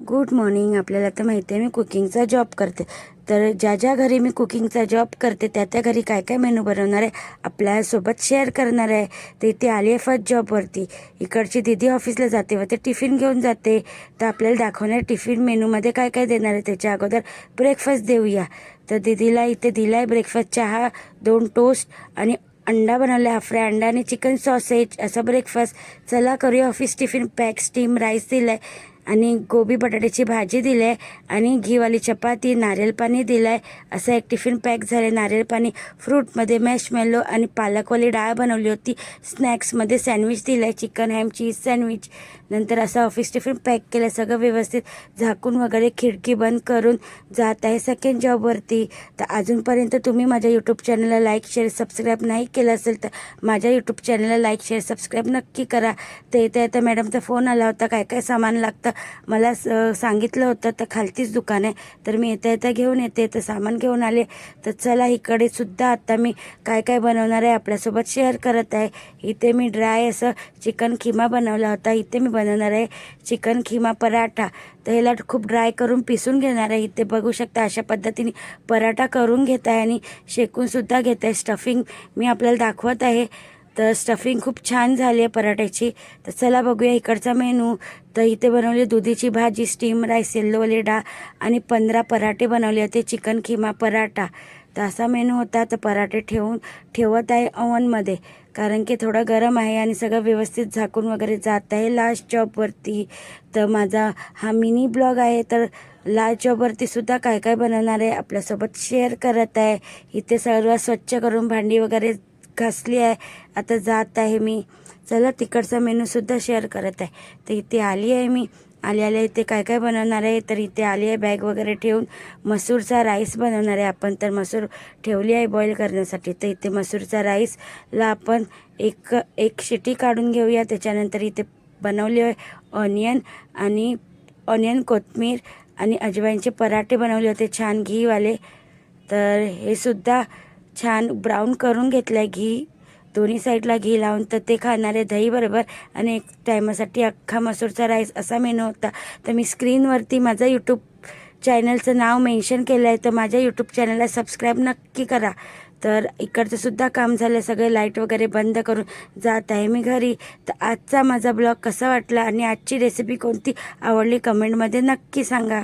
Good morning. आपल्याला तर माहिती आहे मी कुकिंगचा जॉब करते. तर ज्या घरी मी कुकिंगचा जॉब करते त्या घरी काय काय मेनू बनवणार आहे आपल्यासोबत शेअर करणार आहे. तर इथे आली आहे फर्स्ट जॉबवरती. इकडची दीदी ऑफिसला जाते व ते टिफिन घेऊन जाते. तर आपल्याला दाखवणार टिफिन मेनूमध्ये काय काय देणार आहे. त्याच्या अगोदर ब्रेकफास्ट देऊया. तर दीदीला इथे दिला आहे ब्रेकफास्ट, चहा, 2 टोस्ट आणि अंडा बनवला आहे, फ्राय अंडा आणि चिकन सॉसेज असा ब्रेकफास्ट. चला करूया office tiffin pack. Steam rice दिला आहे आणि गोबी बटाट्याची भाजी दिली आहे आणि घीवाली चपाती, नारळ पाणी दिलं आहे. असा एक टिफिन पॅक झाले. नारळ पाणी फ्रूटमध्ये मॅशमेलो आणि पालकवाली डाळ बनवली होती. स्नॅक्समध्ये सँडविच दिलं आहे, चिकन हॅम चीज सँडविच. नंतर असा ऑफिस टिफिन पॅक केलं, सगळं व्यवस्थित झाकून वगैरे खिडकी बंद करून जात आहे सेकंड जॉबवरती. तर अजूनपर्यंत तुम्ही माझ्या यूट्यूब चॅनलला लाईक शेअर सबस्क्राईब नाही केलं असेल तर माझ्या यूट्यूब चॅनलला लाईक शेअर सबस्क्राईब नक्की करा. तर येता मॅडमचा फोन आला होता, काय काय सामान लागतं मला सांगितलं होतं. तर खालतीच दुकान आहे, तर मी येता घेऊन येते. तर सामान घेऊन आले. तर चला इकडे सुद्धा आता मी काय काय बनवणार आहे आपल्यासोबत शेअर करत आहे. इथे मी ड्राय असं चिकन खिमा बनवला होता. इथे मी बनवणार आहे चिकन खिमा पराठा. तर ह्याला खूप ड्राय करून पिसून घेणार आहे. इथे बघू शकता अशा पद्धतीने पराठा करून घेत आहे आणि शेकूनसुद्धा घेत आहे. स्टफिंग मी आपल्याला दाखवत आहे. तर स्टफिंग खूप छान झाली आहे पराठ्याची. तर चला बघूया इकडचा मेनू. तर इथे बनवली दुधीची भाजी, स्टीम राईस, येल्लोवाली डाळ आणि 15 पराठे बनवले होते, चिकन खिमा पराठा. तर असा मेनू होता. तर पराठे ठेवत आहे ओव्हनमध्ये, कारण की थोडं गरम आहे आणि सगळं व्यवस्थित झाकून वगैरे जात आहे लास्ट जॉबवरती. तर माझा हा मिनी ब्लॉग आहे. तर लास्ट जॉबवरती सुद्धा काय काय बनवणार आहे आपल्यासोबत शेअर करत आहे. इथे सर्व स्वच्छ करून भांडी वगैरे घासली आहे. आता जात आहे मी. चला तिकडचा मेनूसुद्धा शेअर करत आहे. तर इथे आली आहे मी. आल्या इथे काय काय बनवणार आहे. तर इथे आली आहे बॅग वगैरे ठेवून. मसूरचा राईस बनवणार आहे आपण. तर मसूर ठेवली आहे बॉईल करण्यासाठी. तर इथे मसूरचा राईसला आपण एक शिटी काढून घेऊया. त्याच्यानंतर इथे बनवले आहे ऑनियन, कोथिंबीर आणि अजवाईंचे पराठे बनवले होते छान घीवाले. तर हे सुद्धा छान ब्राऊन करून घेतलं आहे घी, दोन्ही साईडला घी लावून. तर ते खाणारे दही बरोबर आणि एक टायमासाठी अख्खा मसूरचा राईस असा मेनू होता. तर मी स्क्रीनवरती माझं यूट्यूब चॅनलचं नाव मेन्शन केलं आहे. तर माझ्या यूट्यूब चॅनलला सबस्क्राईब नक्की करा. तर इकडचं सुद्धा काम झालं, सगळे लाईट वगैरे बंद करून जात आहे मी घरी. तर आजचा माझा ब्लॉग कसा वाटला आणि आजची रेसिपी कोणती आवडली कमेंटमध्ये नक्की सांगा.